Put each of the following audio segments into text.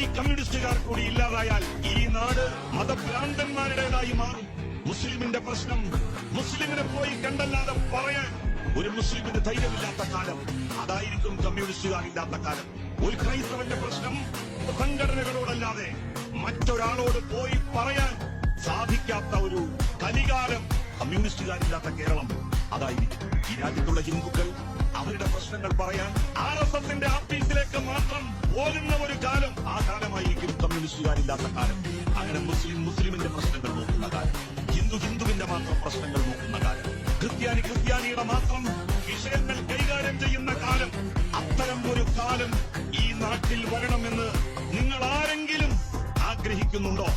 ഈ കമ്മ്യൂണിസ്റ്റുകാർ കൂടി ഇല്ലാതായാൽ ഈ നാട് മതഭ്രാന്തന്മാരുടേതായി മാറും. മുസ്ലിമിന്റെ പ്രശ്നം മുസ്ലിമിനെ പോയി കണ്ടല്ലാതെ പറയാൻ ഒരു മുസ്ലിമിന് ധൈര്യമില്ലാത്ത കാലം അതായിരിക്കും കമ്മ്യൂണിസ്റ്റുകാരില്ലാത്ത കാലം. ഒരു ക്രൈസ്തവന്റെ പ്രശ്നം സംഘടനകളോടല്ലാതെ മറ്റൊരാളോട് പോയി പറയാൻ സാധിക്കാത്ത ഒരു കലികാലം കമ്മ്യൂണിസ്റ്റുകാരില്ലാത്ത കേരളം അതായിരിക്കും. ഈ രാജ്യത്തുള്ള ഹിന്ദുക്കൾ അവരുടെ പ്രശ്നങ്ങൾ പറയാൻ RSSന്റെ ആഫീസിലേക്ക് മാത്രം പോകുന്ന ഒരു കാലം ആ കാലമായിരിക്കും കമ്മ്യൂണിസ്റ്റുകാരില്ലാത്ത കാലം. അങ്ങനെ മുസ്ലിമിന്റെ പ്രശ്നങ്ങൾ നോക്കുന്ന കാലം, ഹിന്ദുവിന്റെ മാത്രം പ്രശ്നങ്ങൾ നോക്കുന്ന കാലം, ക്രിസ്ത്യാനിയുടെ മാത്രം വിഷയങ്ങൾ കൈകാര്യം ചെയ്യുന്ന കാലം. അത്തരം ഒരു കാലം ഈ നാട്ടിൽ വരണമെന്ന് നിങ്ങൾ ആരെങ്കിലും ആഗ്രഹിക്കുന്നുണ്ടോ?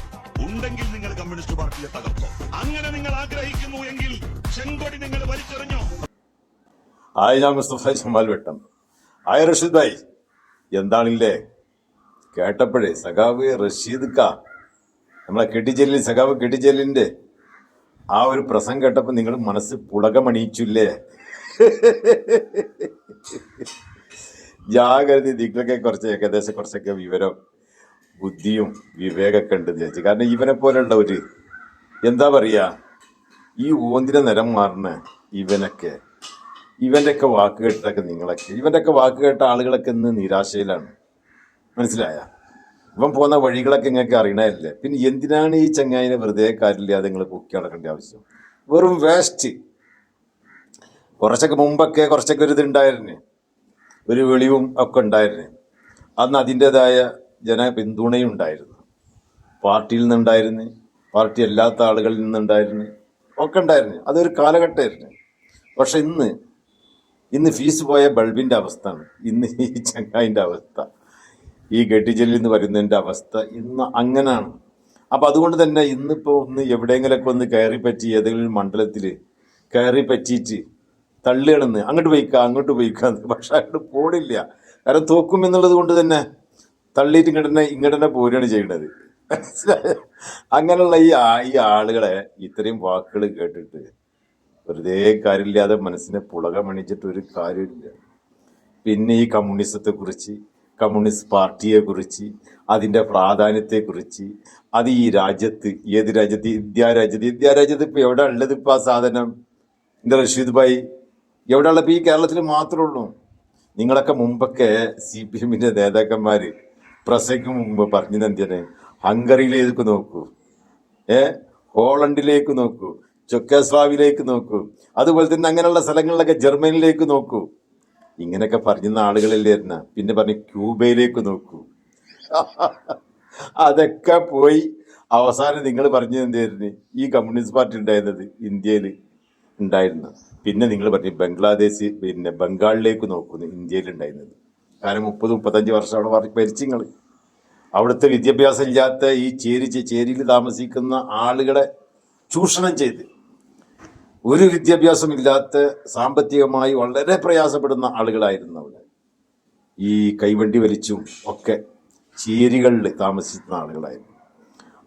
ഉണ്ടെങ്കിൽ നിങ്ങൾ കമ്മ്യൂണിസ്റ്റ് പാർട്ടിയെ തകർത്തോ. അങ്ങനെ നിങ്ങൾ ആഗ്രഹിക്കുന്നു എങ്കിൽ ചെങ്കൊടി നിങ്ങൾ വലിച്ചെറിഞ്ഞോ? ഞാൻ മുസ്തഫ ജമാൽ വെട്ടം. റഷീദ് ഭായി എന്താണില്ലേ കേട്ടപ്പോഴേ സഖാവ് റഷീദ് നമ്മളെ കെട്ടിച്ചെല്ലിൽ സഖാവ് കെട്ടിച്ചെല്ലിന്റെ ആ ഒരു പ്രസംഗം കേട്ടപ്പോൾ നിങ്ങൾ മനസ്സ് പുളകമണിയിച്ചില്ലേ? ജാഗ്രത നിങ്ങളൊക്കെ കുറച്ചൊക്കെ വിവരം ബുദ്ധിയും വിവേകമൊക്കെ ഉണ്ട് ചേച്ചി. കാരണം ഇവനെ പോലെയുള്ള ഒരു എന്താ പറയുക, ഈ ഓന്തിനെ നിരം മാറുന്ന ഇവൻ്റെയൊക്കെ വാക്ക് കേട്ടൊക്കെ ഇവൻ്റെയൊക്കെ വാക്ക് കേട്ട ആളുകളൊക്കെ ഇന്ന് നിരാശയിലാണ്. മനസ്സിലായ? ഇവൻ പോകുന്ന വഴികളൊക്കെ നിങ്ങൾക്ക് അറിയണല്ലേ. പിന്നെ എന്തിനാണ് ഈ ചങ്ങായിനെ വെറുതെ കാര്യമില്ലാതെ നിങ്ങൾ പൊക്കി നടക്കേണ്ട ആവശ്യം? വെറും വേസ്റ്റ്. കുറച്ചൊക്കെ ഒരു ഇതുണ്ടായിരുന്നു, ഒരു വെളിവും ഒക്കെ ഉണ്ടായിരുന്നു. അന്ന് അതിൻ്റെതായ ജനപിന്തുണയും ഉണ്ടായിരുന്നു, പാർട്ടിയിൽ നിന്നുണ്ടായിരുന്നു, പാർട്ടി അല്ലാത്ത ആളുകളിൽ നിന്നുണ്ടായിരുന്നു, ഒക്കെ ഉണ്ടായിരുന്നു. അതൊരു കാലഘട്ടമായിരുന്നു. പക്ഷെ ഇന്ന് ഫീസ് പോയ ബൾബിൻ്റെ അവസ്ഥയാണ് ഇന്ന് ഈ ചങ്ങായിൻ്റെ അവസ്ഥ, ഈ കെട്ടിച്ചെല്ലി എന്ന് പറയുന്നതിൻ്റെ അവസ്ഥ ഇന്ന് അങ്ങനാണ്. അപ്പം അതുകൊണ്ട് തന്നെ ഇന്നിപ്പോൾ എവിടെയെങ്കിലൊക്കെ കയറി പറ്റി ഏതെങ്കിലും മണ്ഡലത്തിൽ കയറി പറ്റിയിട്ട് തള്ളിയാണെന്ന് അങ്ങോട്ട് പോയിക്കാന്ന്. പക്ഷെ അങ്ങോട്ട് പോണില്ല. കാരണം തോക്കും എന്നുള്ളത് കൊണ്ട് തന്നെ തള്ളിയിട്ട് ഇങ്ങോട്ട് പോരുകയാണ് ചെയ്യുന്നത്. അങ്ങനെയുള്ള ഈ ആളുകളെ ഇത്രയും വാക്കുകൾ കേട്ടിട്ട് വെറുതെ കാര്യമില്ലാതെ മനസ്സിനെ പുളകമണിച്ചിട്ട് ഒരു കാര്യമില്ല. പിന്നെ ഈ കമ്മ്യൂണിസത്തെക്കുറിച്ച്, കമ്മ്യൂണിസ്റ്റ് പാർട്ടിയെക്കുറിച്ച്, അതിൻ്റെ പ്രാധാന്യത്തെക്കുറിച്ച്, അത് ഈ രാജ്യത്ത്, ഏത് രാജ്യത്ത്, ഇന്ത്യ രാജ്യത്ത് ഇപ്പോൾ എവിടെ ഉള്ളത്? ഇപ്പോൾ ആ സാധനം എൻ്റെ റഷീദ് ഭായി എവിടെ ഉള്ളത്? ഇപ്പോൾ ഈ കേരളത്തിൽ മാത്രമേ ഉള്ളൂ. നിങ്ങളൊക്കെ മുമ്പൊക്കെ CPMന്റെ നേതാക്കന്മാർ പ്രസംഗിക്കും മുമ്പ് പറഞ്ഞത് എന്തിനാണ്? ഹംഗറിയിലേക്ക് നോക്കൂ, ഹോളണ്ടിലേക്ക് നോക്കൂ, ചെക്കോസ്ലോവാക്കിയയിലേക്ക് നോക്കൂ, അതുപോലെ തന്നെ അങ്ങനെയുള്ള സ്ഥലങ്ങളിലൊക്കെ ജർമ്മനിയിലേക്ക് നോക്കൂ. ഇങ്ങനെയൊക്കെ പറഞ്ഞിരുന്ന ആളുകളില്ലായിരുന്ന. പിന്നെ പറഞ്ഞു ക്യൂബയിലേക്ക് നോക്കൂ. അതൊക്കെ പോയി അവസാനം നിങ്ങൾ പറഞ്ഞത് എന്തായിരുന്നു? ഈ കമ്മ്യൂണിസ്റ്റ് പാർട്ടി ഉണ്ടായിരുന്നത് ഇന്ത്യയിൽ ഉണ്ടായിരുന്നു. പിന്നെ നിങ്ങൾ പറഞ്ഞു ബംഗ്ലാദേശ്, പിന്നെ ബംഗാളിലേക്ക് നോക്കുന്നു ഇന്ത്യയിൽ ഉണ്ടായിരുന്നത്. കാരണം 30-35 വർഷം അവിടെ ഭരിച്ചു നിങ്ങൾ. അവിടുത്തെ വിദ്യാഭ്യാസം ഇല്ലാത്ത ഈ ചേരിയിൽ താമസിക്കുന്ന ആളുകളെ ചൂഷണം ചെയ്ത്, ഒരു വിദ്യാഭ്യാസമില്ലാത്ത, സാമ്പത്തികമായി വളരെ പ്രയാസപ്പെടുന്ന ആളുകളായിരുന്നു അവിടെ. ഈ കൈവണ്ടി വലിച്ചും ഒക്കെ ചേരികളിൽ താമസിക്കുന്ന ആളുകളായിരുന്നു.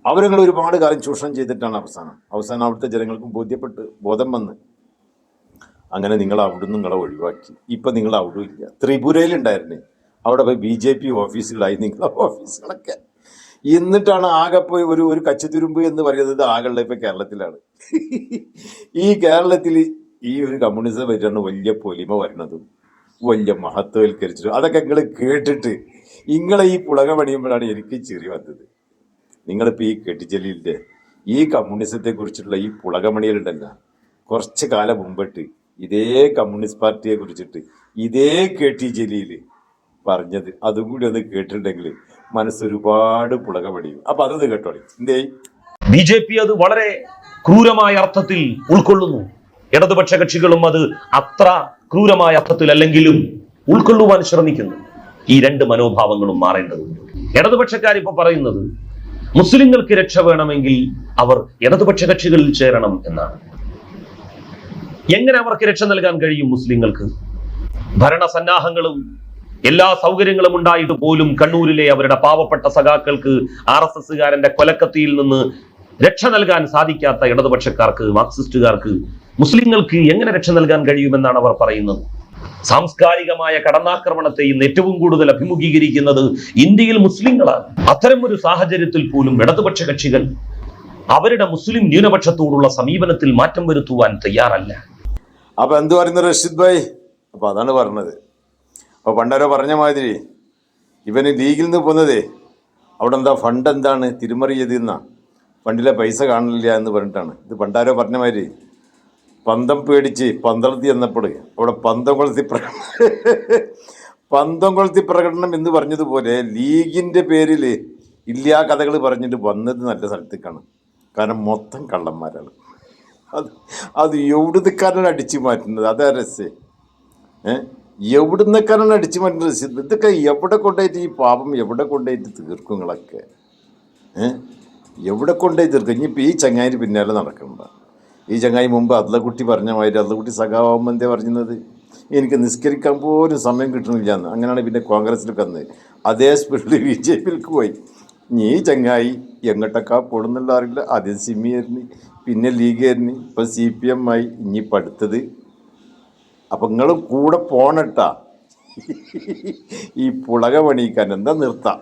അവരങ്ങൾ ഒരുപാട് കാലം ചൂഷണം ചെയ്തിട്ടാണ് അവസാനം അവിടുത്തെ ജനങ്ങൾക്കും ബോധം വന്ന് അങ്ങനെ നിങ്ങളെ ഒഴിവാക്കി. ഇപ്പം നിങ്ങൾ അവിടെ ഇല്ല. ത്രിപുരയിലുണ്ടായിരുന്നേ, അവിടെ പോയി BJP ഓഫീസുകളായി നിങ്ങളെ ഓഫീസുകളൊക്കെ. എന്നിട്ടാണ് ആകെ പോയി ഒരു കച്ചത്തുരുമ്പ് എന്ന് പറയുന്നത് ആകെയുള്ള ഇപ്പം കേരളത്തിലാണ്. ഈ കേരളത്തിൽ ഈ ഒരു കമ്മ്യൂണിസം വരികയാണ് വലിയ പൊലിമ വരുന്നതും വലിയ മഹത്വവൽക്കരിച്ചിട്ടും. അതൊക്കെ നിങ്ങൾ കേട്ടിട്ട് നിങ്ങളെ ഈ പുളക പണിയുമ്പോഴാണ് എനിക്ക് ചിരി വന്നത്. നിങ്ങളിപ്പോൾ ഈ കെട്ടിച്ചെല്ലിൻ്റെ ഈ കമ്മ്യൂണിസത്തെക്കുറിച്ചിട്ടുള്ള ഈ പുളകമണികളുണ്ടല്ല, കുറച്ച് കാലം മുമ്പിട്ട് ഇതേ കമ്മ്യൂണിസ്റ്റ് പാർട്ടിയെ കുറിച്ചിട്ട് ഇതേ KT ജലീൽ പറഞ്ഞത് അതും കൂടി ഒന്ന് കേട്ടിട്ടുണ്ടെങ്കിൽ മനസ്സൊരുപാട് പുളകമടിയും. അപ്പൊ അതൊന്ന് കേട്ടോളി. എന്തേ BJP അത് വളരെ ക്രൂരമായ അർത്ഥത്തിൽ ഉൾക്കൊള്ളുന്നു. ഇടതുപക്ഷ കക്ഷികളും അത് അത്ര ക്രൂരമായ അർത്ഥത്തിൽ അല്ലെങ്കിലും ഉൾക്കൊള്ളുവാൻ ശ്രമിക്കുന്നു. ഈ രണ്ട് മനോഭാവങ്ങളും മാറേണ്ടതുണ്ട്. ഇടതുപക്ഷക്കാരിപ്പോ പറയുന്നത് മുസ്ലിങ്ങൾക്ക് രക്ഷ വേണമെങ്കിൽ അവർ ഇടതുപക്ഷ കക്ഷികളിൽ ചേരണം എന്നാണ്. എങ്ങനെ അവർക്ക് രക്ഷ നൽകാൻ കഴിയും? മുസ്ലിങ്ങൾക്ക് ഭരണസന്നാഹങ്ങളും എല്ലാ സൗകര്യങ്ങളും ഉണ്ടായിട്ട് പോലും കണ്ണൂരിലെ അവരുടെ പാവപ്പെട്ട സഖാക്കൾക്ക് RSSകാരന്റെ കൊലക്കത്തിയിൽ നിന്ന് രക്ഷ നൽകാൻ സാധിക്കാത്ത ഇടതുപക്ഷക്കാർക്ക്, മാർക്സിസ്റ്റുകാർക്ക് മുസ്ലിങ്ങൾക്ക് എങ്ങനെ രക്ഷ നൽകാൻ കഴിയുമെന്നാണ് അവർ പറയുന്നത്. സാംസ്കാരികമായ കടന്നാക്രമണത്തെയും ഏറ്റവും കൂടുതൽ അഭിമുഖീകരിക്കുന്നത് ഇന്ത്യയിൽ മുസ്ലിങ്ങളാണ്. അത്തരം ഒരു സാഹചര്യത്തിൽ പോലും ഇടതുപക്ഷ കക്ഷികൾ അവരുടെ മുസ്ലിം ന്യൂനപക്ഷത്തോടുള്ള സമീപനത്തിൽ മാറ്റം വരുത്തുവാൻ തയ്യാറല്ല. അപ്പൊ എന്ത് പറയുന്നു റഷീദ് ഭായ്? അപ്പൊ അതാണ് പറഞ്ഞത്. അപ്പൊ പണ്ടാരോ പറഞ്ഞ മാതിരി ഇവന് ലീഗിൽ നിന്ന് പോകുന്നതേ അവിടെ എന്താ ഫണ്ട് എന്താണ് തിരിമറി ചെയ്തിരുന്ന ഫണ്ടിലെ പൈസ കാണില്ല എന്ന് പറഞ്ഞിട്ടാണ്. ഇത് പണ്ടാരോ പറഞ്ഞ മാതിരി പന്തം പേടിച്ച് പന്തളത്തി എന്നപ്പോൾ അവിടെ പന്തം കൊളുത്തി പ്രകടനം എന്ന് പറഞ്ഞതുപോലെ ലീഗിൻ്റെ പേരിൽ ഇല്ലാ കഥകൾ പറഞ്ഞിട്ട് വന്നത് നല്ല സ്ഥലത്തേക്കാണ്. കാരണം മൊത്തം കള്ളന്മാരാണ്. അത് എവിടുന്നക്കാരാണ് അടിച്ചു മാറ്റുന്നത്? അതാ രസം. എവിടുന്നക്കാരാണ് അടിച്ചു മാറ്റുന്നത്? ഇതൊക്കെ എവിടെ കൊണ്ടുപോയിട്ട് ഈ പാപം എവിടെ കൊണ്ടുപോയിട്ട് തീർക്കും? നിങ്ങളൊക്കെ എവിടെ കൊണ്ടുപോയി തീർക്കും? ഇനിയിപ്പോൾ ഈ ചങ്ങായിന് പിന്നാലെ നടക്കണ്ട. ഈ ചങ്ങായി മുമ്പ് അദ്ലക്കുട്ടി പറഞ്ഞ മാതിരി അദ്ലക്കുട്ടി സഖാവാകുമ്പോൾ എന്താ പറഞ്ഞത്? എനിക്ക് നിസ്കരിക്കാൻ പോലും സമയം കിട്ടണില്ല എന്ന്. അങ്ങനെയാണ് പിന്നെ കോൺഗ്രസിലേക്ക് വന്നത്. അതേ സ്പീഡിൽ BJP-യിലേക്ക് പോയി. ഇനി ഈ ചങ്ങായി എങ്ങോട്ടൊക്കെ പോടുന്നുള്ള അറിയില്ല. ആദ്യം സിമി ആയിരുന്നു, പിന്നെ ലീഗ് ആയിരുന്നു, ഇപ്പം CPM ആയി, ഇനിയിപ്പോൾ അടുത്തത്. അപ്പം നിങ്ങൾ കൂടെ പോണട്ടാ ഈ പുളക പണിയിക്കാൻ എന്താ നിർത്താം.